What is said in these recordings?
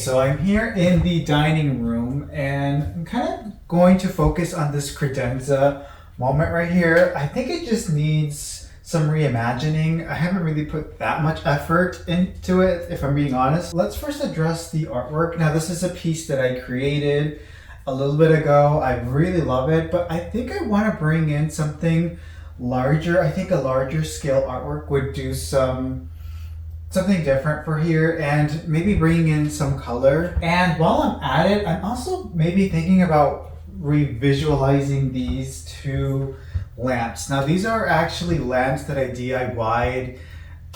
So I'm here in the dining room and I'm kind of going to focus on this credenza moment right here. I think it just needs some reimagining. I haven't really put that much effort into it, if I'm being honest. Let's first address the artwork. Now, this is a piece that I created a little bit ago. I really love it, but I think I want to bring in something larger. I think a larger scale artwork would do something different for here, and maybe bringing in some color. And while I'm at it, I'm also maybe thinking about revisualizing these two lamps. Now, these are actually lamps that I DIY'd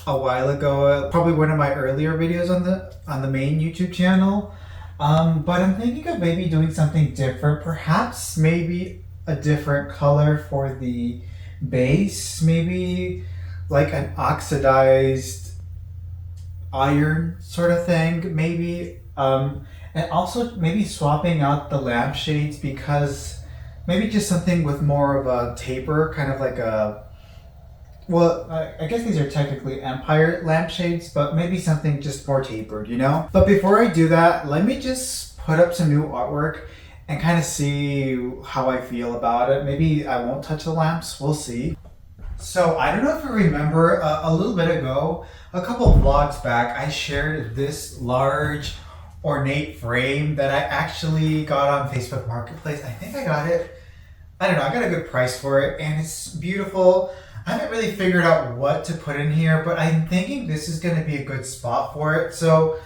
a while ago, probably one of my earlier videos on the main YouTube channel. But I'm thinking of maybe doing something different, perhaps maybe a different color for the base, maybe like an oxidized iron sort of thing, maybe. And also maybe swapping out the lampshades, because maybe just something with more of a taper, kind of like I guess these are technically Empire lampshades, but maybe something just more tapered, you know? But before I do that, let me just put up some new artwork and kind of see how I feel about it. Maybe I won't touch the lamps, we'll see. So I don't know if you remember, a little bit ago, a couple of vlogs back, I shared this large ornate frame that I actually got on Facebook Marketplace. I think I got it, I don't know, I got a good price for it, and it's beautiful. I haven't really figured out what to put in here, but I'm thinking this is going to be a good spot for it. So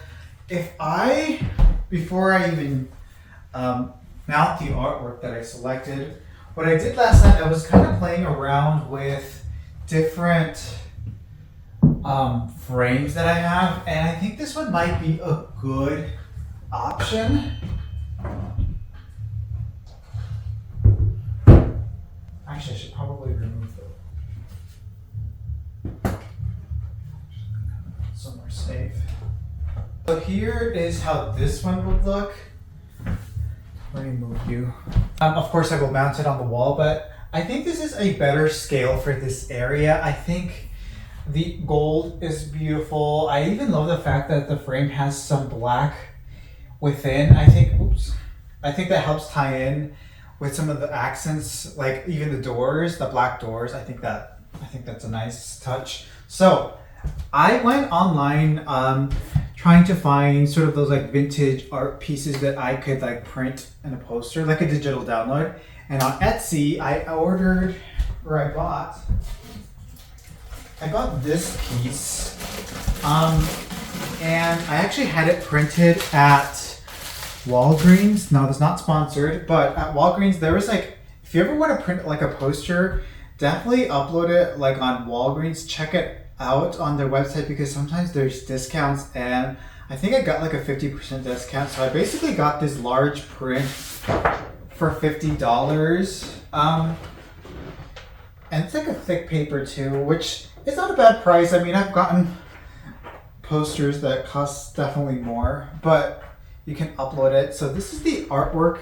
before I even mount the artwork that I selected, what I did last night, I was kind of playing around with different frames that I have, and I think this one might be a good option. Actually, I should probably remove the somewhere safe. So here is how this one would look. Let me move you. Of course, I will mount it on the wall, but I think this is a better scale for this area. I think the gold is beautiful. I even love the fact that the frame has some black within. I think that helps tie in with some of the accents, like even the doors, the black doors. I think that's a nice touch. So I went online trying to find sort of those like vintage art pieces that I could like print in a poster, like a digital download. And on Etsy, I got this piece, and I actually had it printed at Walgreens. No, that's not sponsored, but at Walgreens, there was like, if you ever want to print like a poster, definitely upload it like on Walgreens. Check it out on their website, because sometimes there's discounts, and I think I got like a 50% discount. So I basically got this large print for $50. And it's like a thick paper too, which is not a bad price. I mean, I've gotten posters that cost definitely more, but you can upload it. So this is the artwork.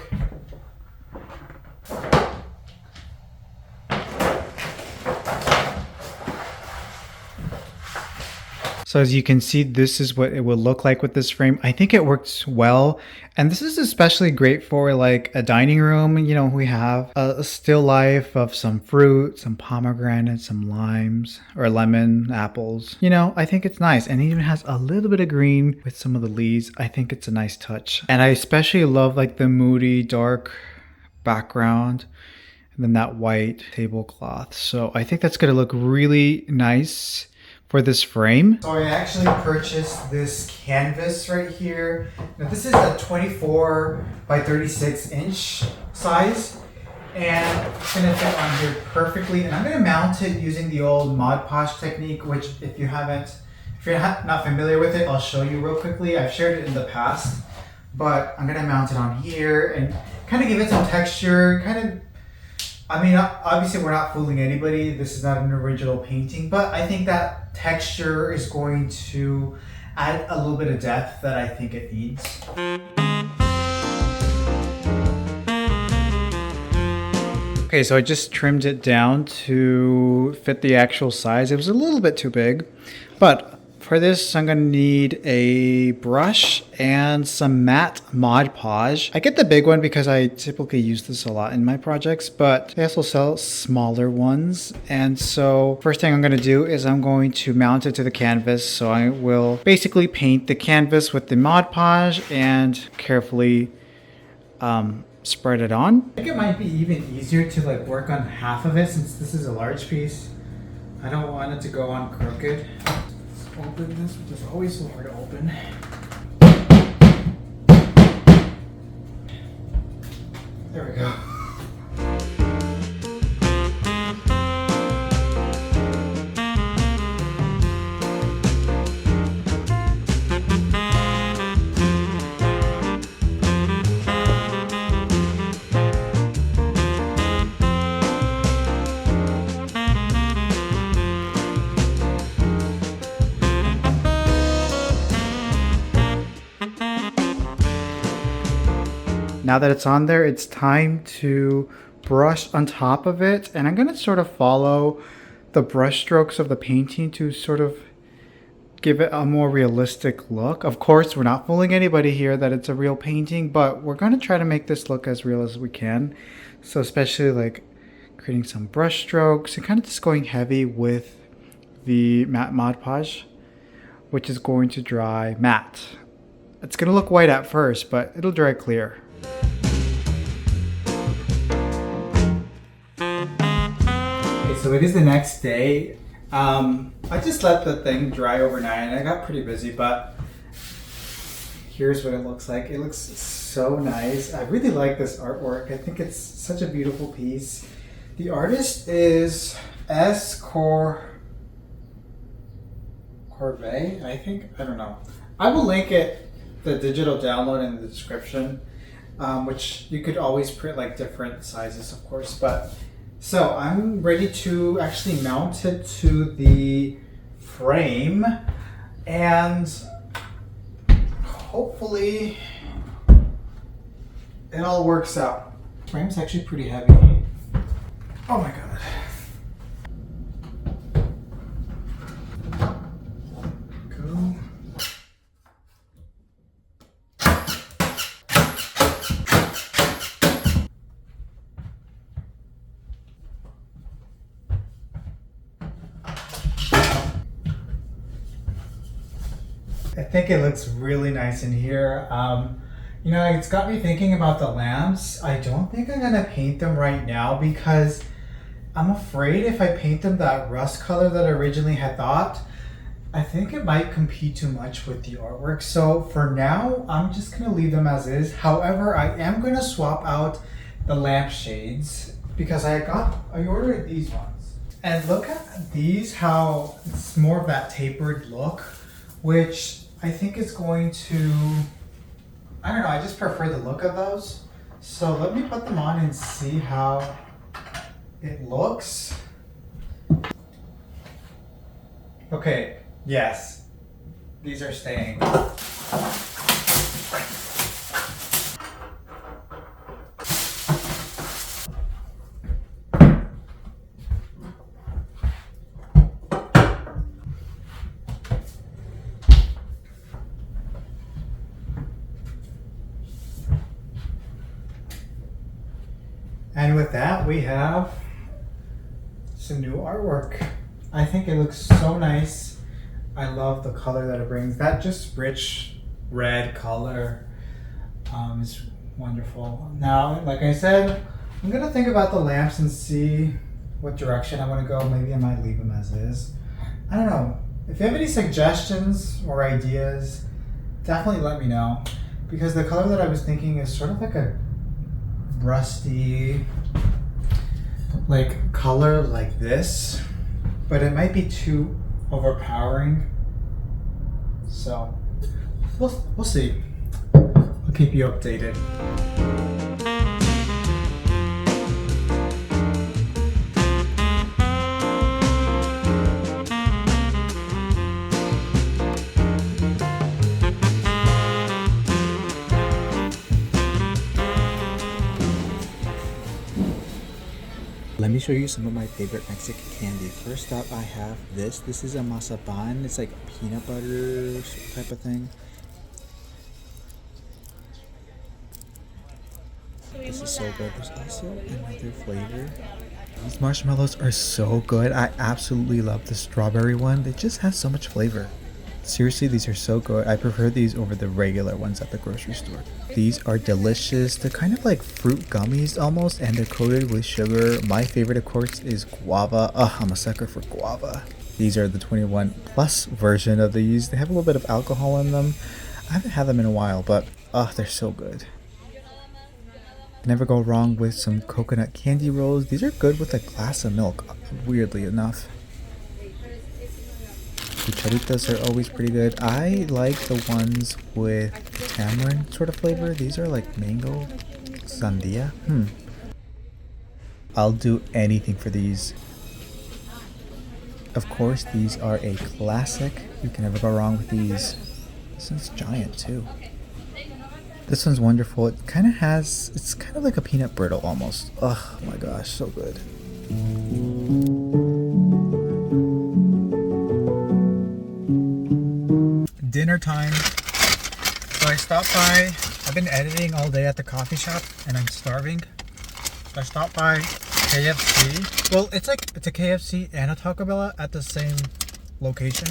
So as you can see, this is what it will look like with this frame. I think it works well. And this is especially great for like a dining room. You know, we have a still life of some fruit, some pomegranates, some limes, or lemon, apples. You know, I think it's nice. And it even has a little bit of green with some of the leaves. I think it's a nice touch. And I especially love like the moody, dark background, and then that white tablecloth. So I think that's gonna look really nice for this frame. So I actually purchased this canvas right here. Now this is a 24 by 36 inch size, and it's gonna fit on here perfectly. And I'm gonna mount it using the old Mod Podge technique, which if you're not familiar with it, I'll show you real quickly. I've shared it in the past, but I'm gonna mount it on here and kind of give it some texture, I mean, obviously we're not fooling anybody. This is not an original painting, but I think that texture is going to add a little bit of depth that I think it needs. Okay, so I just trimmed it down to fit the actual size. It was a little bit too big, but For this, I'm gonna need a brush and some matte Mod Podge. I get the big one because I typically use this a lot in my projects, but they also sell smaller ones. And so first thing I'm gonna do is I'm going to mount it to the canvas. So I will basically paint the canvas with the Mod Podge and carefully spread it on. I think it might be even easier to like work on half of it since this is a large piece. I don't want it to go on crooked. Let's open this, which is always so hard to open. There we go. Now that it's on there, it's time to brush on top of it. And I'm gonna sort of follow the brush strokes of the painting to sort of give it a more realistic look. Of course, we're not fooling anybody here that it's a real painting, but we're gonna try to make this look as real as we can. So especially like creating some brush strokes and kind of just going heavy with the matte Mod Podge, which is going to dry matte. It's gonna look white at first, but it'll dry clear. So it is the next day. I just let the thing dry overnight and I got pretty busy, but here's what it looks like. It looks so nice. I really like this artwork. I think it's such a beautiful piece. The artist is Corvée, I think. I don't know. I will link it, the digital download, in the description, which you could always print like different sizes, of course, but so I'm ready to actually mount it to the frame and hopefully it all works out. The frame's actually pretty heavy. Oh my god. Go. I think it looks really nice in here. You know, it's got me thinking about the lamps. I don't think I'm gonna paint them right now because I'm afraid if I paint them that rust color that I originally had thought, I think it might compete too much with the artwork. So for now, I'm just gonna leave them as is. However, I am gonna swap out the lampshades because I ordered these ones. And look at these, how it's more of that tapered look, which I think is going to, I don't know, I just prefer the look of those. So let me put them on and see how it looks. Okay, yes, these are staying. And with that, we have some new artwork. I think it looks so nice. I love the color that it brings. That just rich red color is wonderful. Now, like I said, I'm gonna think about the lamps and see what direction I wanna go. Maybe I might leave them as is. I don't know. If you have any suggestions or ideas, definitely let me know. Because the color that I was thinking is sort of like a rusty like color like this, but it might be too overpowering, so we'll see. I'll keep you updated. Let me show you some of my favorite Mexican candy. First up, I have this. This is a mazapan. It's like peanut butter type of thing. This is so good. There's also another flavor. These marshmallows are so good. I absolutely love the strawberry one. They just have so much flavor. Seriously, these are so good. I prefer these over the regular ones at the grocery store. These are delicious. They're kind of like fruit gummies almost, and they're coated with sugar. My favorite, of course, is guava. I'm a sucker for guava. These are the 21 plus version of these. They have a little bit of alcohol in them. I haven't had them in a while, but they're so good. Never go wrong with some coconut candy rolls. These are good with a glass of milk, weirdly enough. Cucharitas are always pretty good. I like the ones with tamarind sort of flavor. These are like mango sandia. I'll do anything for these. Of course, these are a classic. You can never go wrong with these. This one's giant too. This one's wonderful. It's kind of like a peanut brittle almost. Oh my gosh, so good. Dinner time. So I stopped by. I've been editing all day at the coffee shop and I'm starving. So I stopped by KFC. Well, it's a KFC and a Taco Bell at the same location.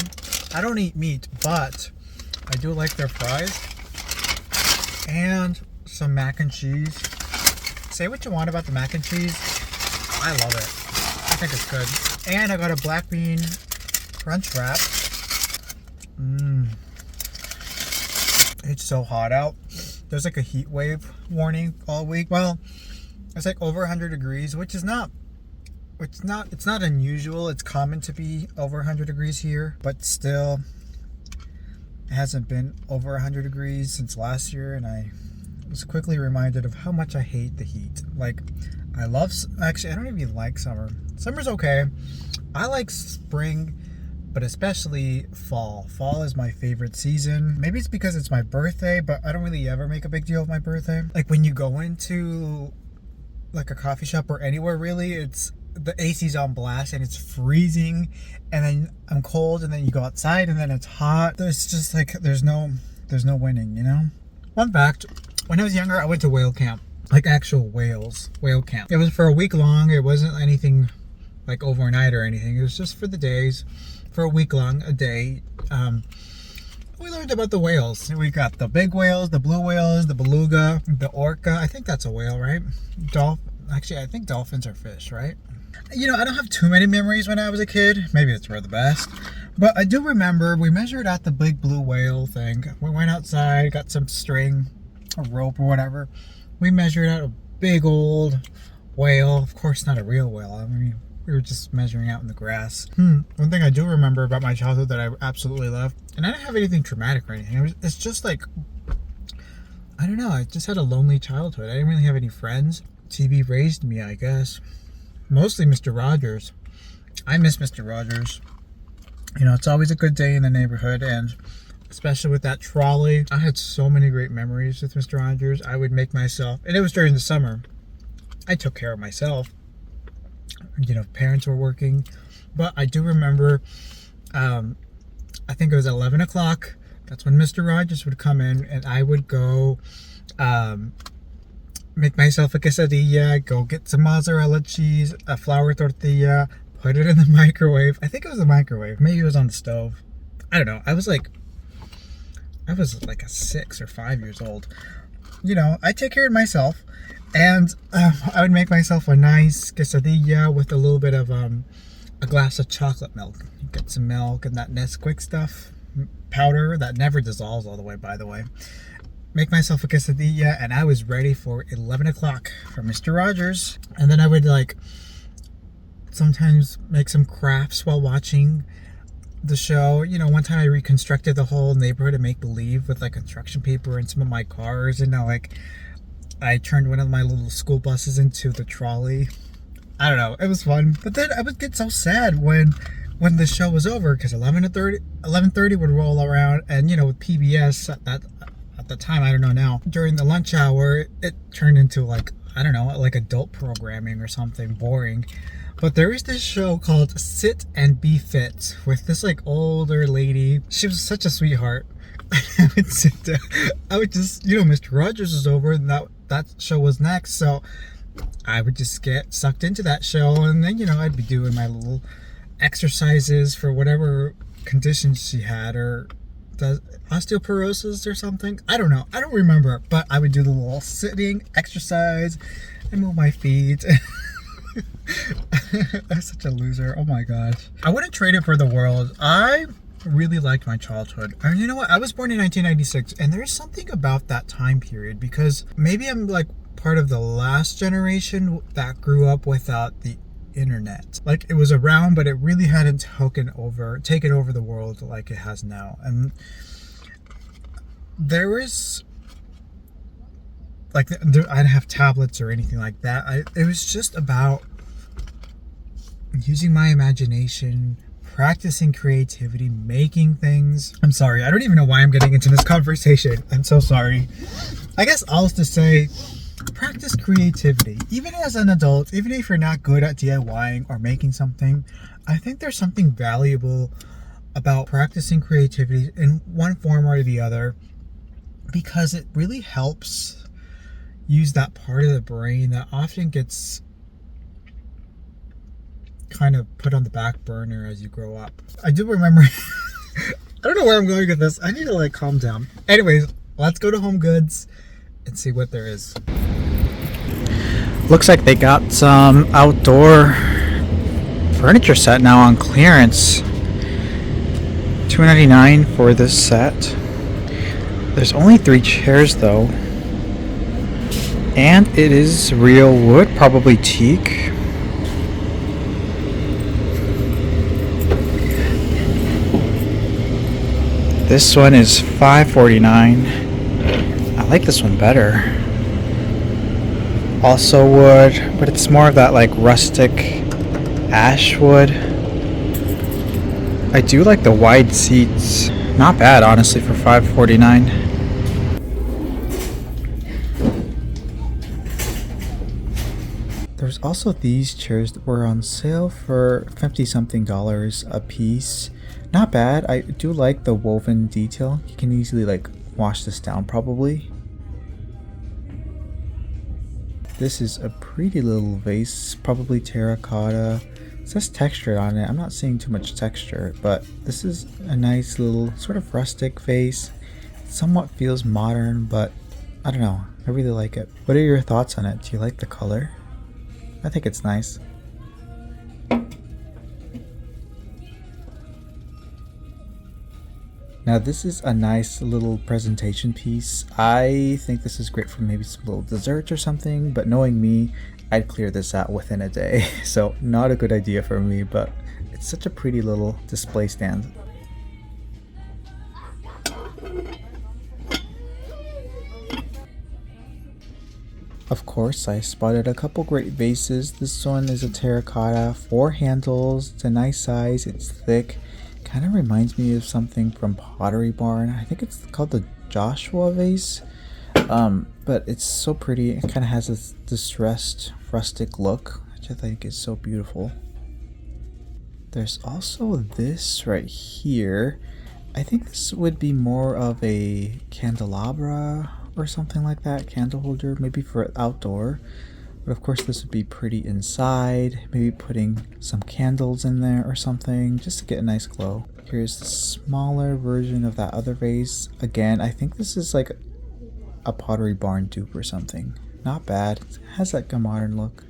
I don't eat meat, but I do like their fries. And some mac and cheese. Say what you want about the mac and cheese. I love it. I think it's good. And I got a black bean crunch wrap. It's so hot out. There's like a heat wave warning all week. Well, it's like over 100 degrees, which is not, it's not unusual. It's common to be over 100 degrees here, but still it hasn't been over 100 degrees since last year, and I was quickly reminded of how much I hate the heat. Like, I don't even like summer. Summer's okay. I like spring, but especially fall. Fall is my favorite season. Maybe it's because it's my birthday, but I don't really ever make a big deal of my birthday. Like when you go into like a coffee shop or anywhere really, it's the AC's on blast and it's freezing, and then I'm cold, and then you go outside and then it's hot. There's just like there's no winning, you know? Fun fact, when I was younger I went to whale camp. Like actual whale camp. It was for a week long. It wasn't anything like overnight or anything. It was just for the days, for a week long, a day. We learned about the whales. We got the big whales, the blue whales, the beluga, the orca. I think that's a whale, right? Actually, I think dolphins are fish, right? You know, I don't have too many memories when I was a kid. Maybe it's for the best. But I do remember we measured out the big blue whale thing. We went outside, got some string, a rope or whatever. We measured out a big old whale. Of course, not a real whale. I mean, we were just measuring out in the grass. One thing I do remember about my childhood that I absolutely loved, and I didn't have anything traumatic or anything. It's just like, I don't know. I just had a lonely childhood. I didn't really have any friends. TV raised me, I guess. Mostly Mr. Rogers. I miss Mr. Rogers. You know, it's always a good day in the neighborhood, and especially with that trolley. I had so many great memories with Mr. Rogers. I would make myself, and it was during the summer, I took care of myself. You know, parents were working, but I do remember, I think it was 11 o'clock. That's when Mr. Rogers would come in, and I would go make myself a quesadilla, go get some mozzarella cheese, a flour tortilla, put it in the microwave. I think it was the microwave. Maybe it was on the stove. I don't know. I was like a 6 or 5 years old. You know, I take care of myself, and I would make myself a nice quesadilla with a little bit of a glass of chocolate milk. You get some milk and that Nesquik stuff, powder that never dissolves all the way, by the way. Make myself a quesadilla, and I was ready for 11 o'clock for Mr. Rogers. And then I would like sometimes make some crafts while watching the show. You know, one time I reconstructed the whole neighborhood of make believe with like construction paper and some of my cars, and I turned one of my little school buses into the trolley. I don't know, it was fun. But then I would get so sad when the show was over, because 11:30 would roll around, and you know, with PBS at the time, I don't know now, during the lunch hour, it turned into like, I don't know, like adult programming or something boring. But there is this show called Sit and Be Fit with this like older lady. She was such a sweetheart. I would sit there. I would just, Mr. Rogers was over and that show was next. So I would just get sucked into that show, and then, I'd be doing my little exercises for whatever conditions she had, or does osteoporosis or something. I don't know. I don't remember, but I would do the little sitting exercise and move my feet. I'm such a loser. Oh my gosh. I wouldn't trade it for the world. I really liked my childhood. And you know what? I was born in 1996, and there's something about that time period, because maybe I'm like part of the last generation that grew up without the internet. Like, it was around, but it really hadn't taken over the world like it has now. And there was like, I didn't have tablets or anything like that. It was just about using my imagination, practicing creativity, making things. I'm sorry, I don't even know why I'm getting into this conversation. I'm so sorry. I guess I'll just say, practice creativity. Even as an adult, even if you're not good at DIYing or making something, I think there's something valuable about practicing creativity in one form or the other, because it really helps use that part of the brain that often gets kind of put on the back burner as you grow up. I do remember I don't know where I'm going with this. I need to like calm down. Anyways, let's go to HomeGoods and see what there is. Looks like they got some outdoor furniture set now on clearance. $2.99 for this set. There's only 3 chairs though. And it is real wood, probably teak. This one is $5.49. I like this one better. Also wood, but it's more of that like rustic ash wood. I do like the wide seats. Not bad, honestly, for $5.49. There's also these chairs that were on sale for $50-something a piece. Not bad. I do like the woven detail. You can easily like wash this down probably. This is a pretty little vase, probably terracotta. It says texture on it. I'm not seeing too much texture, but this is a nice little sort of rustic vase. It somewhat feels modern, but I don't know. I really like it. What are your thoughts on it? Do you like the color? I think it's nice. Now this is a nice little presentation piece. I think this is great for maybe some little desserts or something, but knowing me, I'd clear this out within a day. So not a good idea for me, but it's such a pretty little display stand. Of course, I spotted a couple great vases. This one is a terracotta, 4 handles. It's a nice size, it's thick. Kind of reminds me of something from Pottery Barn. I think it's called the Joshua vase. But it's so pretty. It kind of has this distressed rustic look, which I think is so beautiful. There's also this right here. I think this would be more of a candelabra or something like that, candle holder, maybe for outdoor. But of course this would be pretty inside, maybe putting some candles in there or something just to get a nice glow. Here's the smaller version of that other vase. Again, I think this is like a Pottery Barn dupe or something. Not bad. It has like a modern look.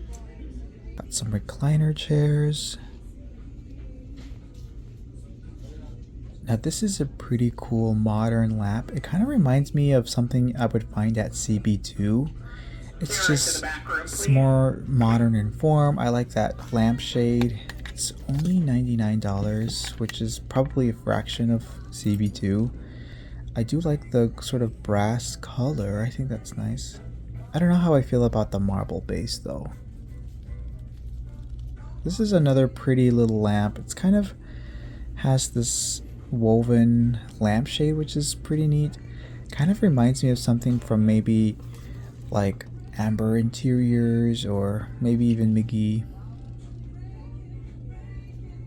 Got some recliner chairs. Now this is a pretty cool modern lamp. It kind of reminds me of something I would find at CB2. It's just, it's more modern in form. I like that lampshade. It's only $99, which is probably a fraction of CB2. I do like the sort of brass color. I think that's nice. I don't know how I feel about the marble base though. This is another pretty little lamp. It's kind of has this woven lampshade, which is pretty neat. Kind of reminds me of something from maybe like amber interiors or maybe even McGee.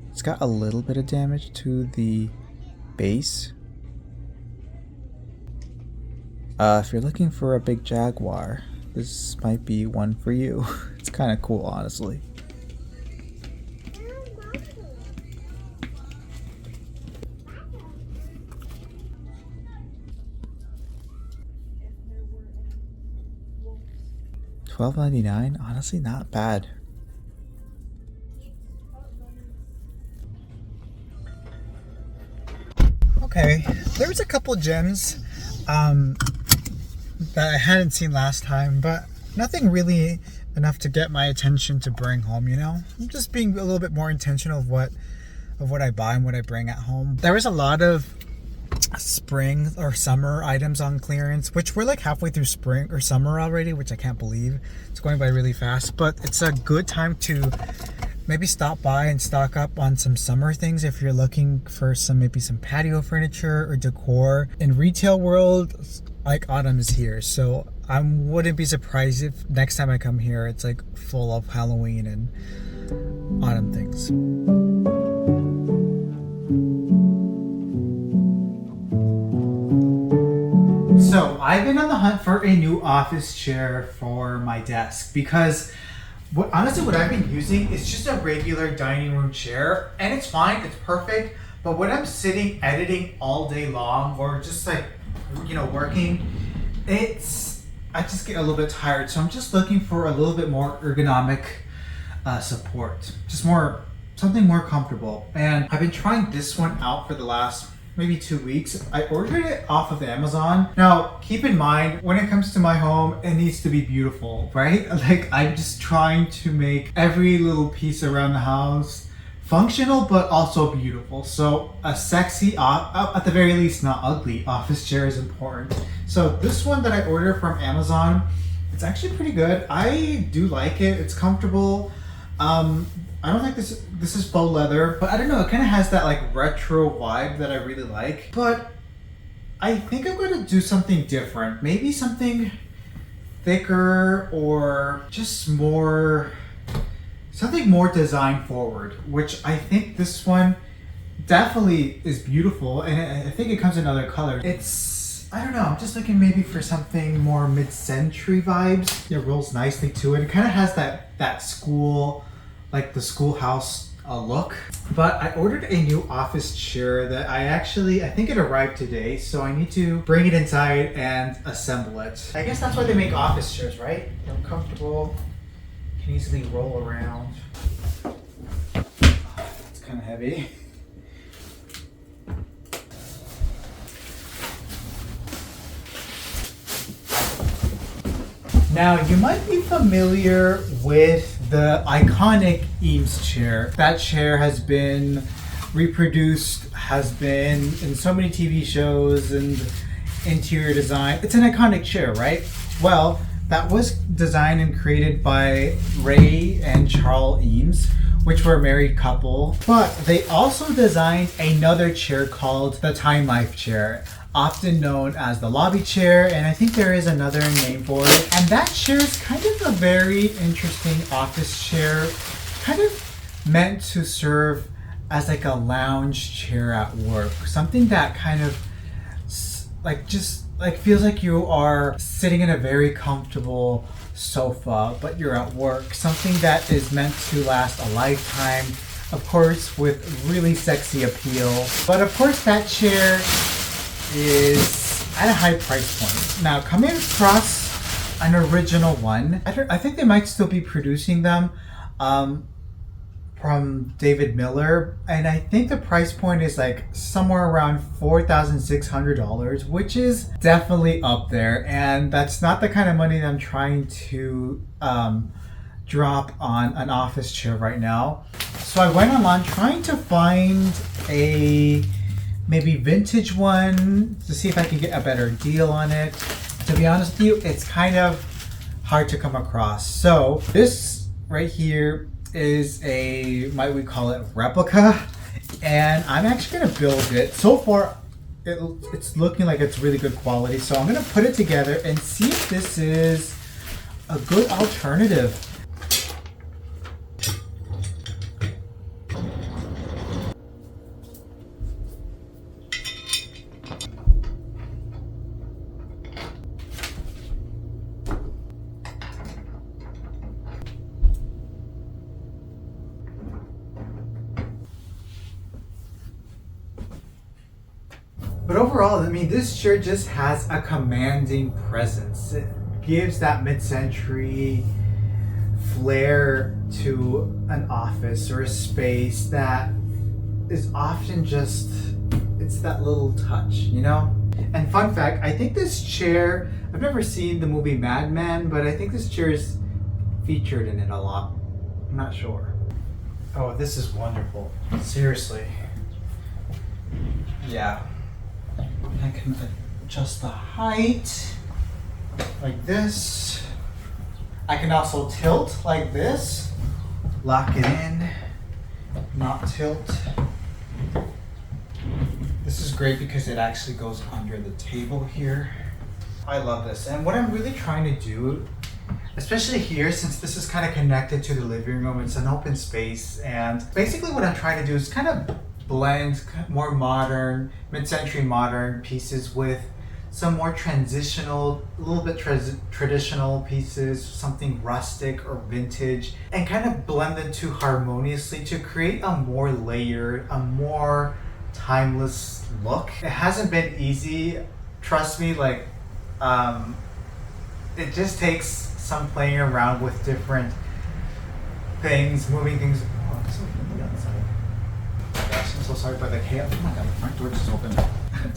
It's got a little bit of damage to the base. If you're looking for a big Jaguar, this might be one for you. It's kind of cool, honestly. $12.99, honestly not bad. Okay, there was a couple gems that I hadn't seen last time, but nothing really enough to get my attention to bring home, you know? I'm just being a little bit more intentional of what I buy and what I bring at home. There was a lot of spring or summer items on clearance, which we're like halfway through spring or summer already, which I can't believe. It's going by really fast, but it's a good time to maybe stop by and stock up on some summer things if you're looking for maybe some patio furniture or decor. In retail world, like autumn is here, so I wouldn't be surprised if next time I come here it's like full of Halloween and autumn things. So I've been on the hunt for a new office chair for my desk because honestly what I've been using is just a regular dining room chair, and it's fine, it's perfect, but when I'm sitting editing all day long or just like, you know, working, I just get a little bit tired. So I'm just looking for a little bit more ergonomic support, just something more comfortable. And I've been trying this one out for the last maybe 2 weeks. I ordered it off of Amazon. Now, keep in mind, when it comes to my home, it needs to be beautiful, right? Like, I'm just trying to make every little piece around the house functional, but also beautiful. So a sexy, at the very least, not ugly office chair is important. So this one that I ordered from Amazon, it's actually pretty good. I do like it. It's comfortable. I don't think this is faux leather, but I don't know, it kind of has that like retro vibe that I really like. But I think I'm going to do something different. Maybe something thicker or just something more design forward, which I think this one definitely is beautiful, and I think it comes in other colors. I don't know, I'm just looking maybe for something more mid-century vibes. It rolls nicely to it. It kind of has that school, like the schoolhouse look. But I ordered a new office chair that I think it arrived today, so I need to bring it inside and assemble it. I guess that's why they make office chairs, right? They're comfortable, can easily roll around. It's kind of heavy. Now, you might be familiar with the iconic Eames chair. That chair has been reproduced, has been in so many TV shows and interior design. It's an iconic chair, right? Well, that was designed and created by Ray and Charles Eames, which were a married couple. But they also designed another chair called the Time Life chair, often known as the lobby chair, and I think there is another name for it. And that chair is kind of a very interesting office chair, kind of meant to serve as like a lounge chair at work. Something that kind of feels like you are sitting in a very comfortable sofa, but you're at work. Something that is meant to last a lifetime, of course, with really sexy appeal. But of course, that chair is at a high price point. Now, coming across an original one, I think they might still be producing them from David Miller, and I think the price point is like somewhere around $4,600, which is definitely up there, and that's not the kind of money that I'm trying to drop on an office chair right now. So I went online trying to find a maybe vintage one to see if I can get a better deal on it. To be honest with you, it's kind of hard to come across. So this right here is might we call it replica, and I'm actually gonna build it. So far it's looking like it's really good quality, so I'm gonna put it together and see if this is a good alternative. But overall, I mean, this chair just has a commanding presence. It gives that mid-century flair to an office or a space that is often just, it's that little touch, you know? And fun fact, I think this chair, I've never seen the movie Mad Men, but I think this chair is featured in it a lot. I'm not sure. Oh, this is wonderful. Seriously. Yeah. I can adjust the height like this. I can also tilt like this, lock it in, not tilt. This is great because it actually goes under the table here. I love this. And what I'm really trying to do, especially here, since this is kind of connected to the living room, it's an open space. And basically what I'm trying to do is kind of blend more modern, mid-century modern pieces with some more transitional, a little bit traditional pieces, something rustic or vintage, and kind of blend the two harmoniously to create a more layered, a more timeless look. It hasn't been easy, trust me, like, it just takes some playing around with different things, moving things. Oh, it's so windy outside. Oh my gosh, I'm so sorry for the chaos. Oh my god, the front door just opened.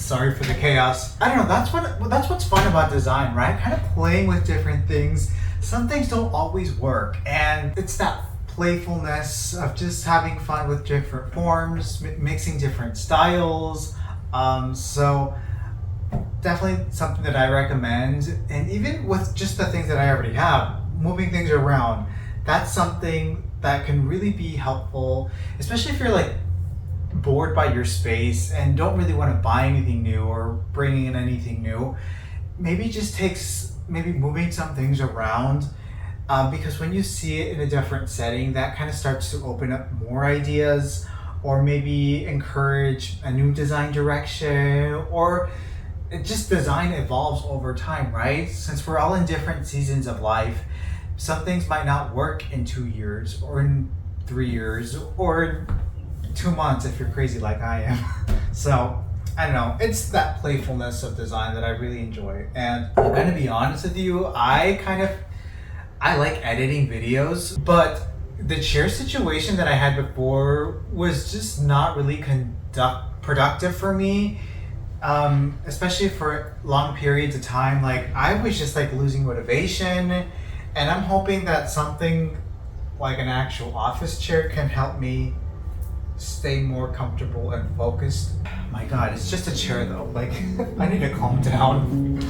Sorry for the chaos. I don't know, that's what's fun about design, right? Kind of playing with different things. Some things don't always work, and it's that playfulness of just having fun with different forms, mixing different styles. So definitely something that I recommend. And even with just the things that I already have, moving things around, that's something that can really be helpful, especially if you're like bored by your space and don't really want to buy anything new or bringing in anything new. Maybe just takes moving some things around, because when you see it in a different setting, that kind of starts to open up more ideas, or maybe encourage a new design direction, or it just design evolves over time, right? Since we're all in different seasons of life, some things might not work in 2 years or in 3 years or 2 months if you're crazy like I am. So I don't know, it's that playfulness of design that I really enjoy. And I'm gonna be honest with you, I like editing videos, but the chair situation that I had before was just not really productive for me, especially for long periods of time. Like, I was just like losing motivation, and I'm hoping that something like an actual office chair can help me stay more comfortable and focused. My god, it's just a chair though. Like, I need to calm down.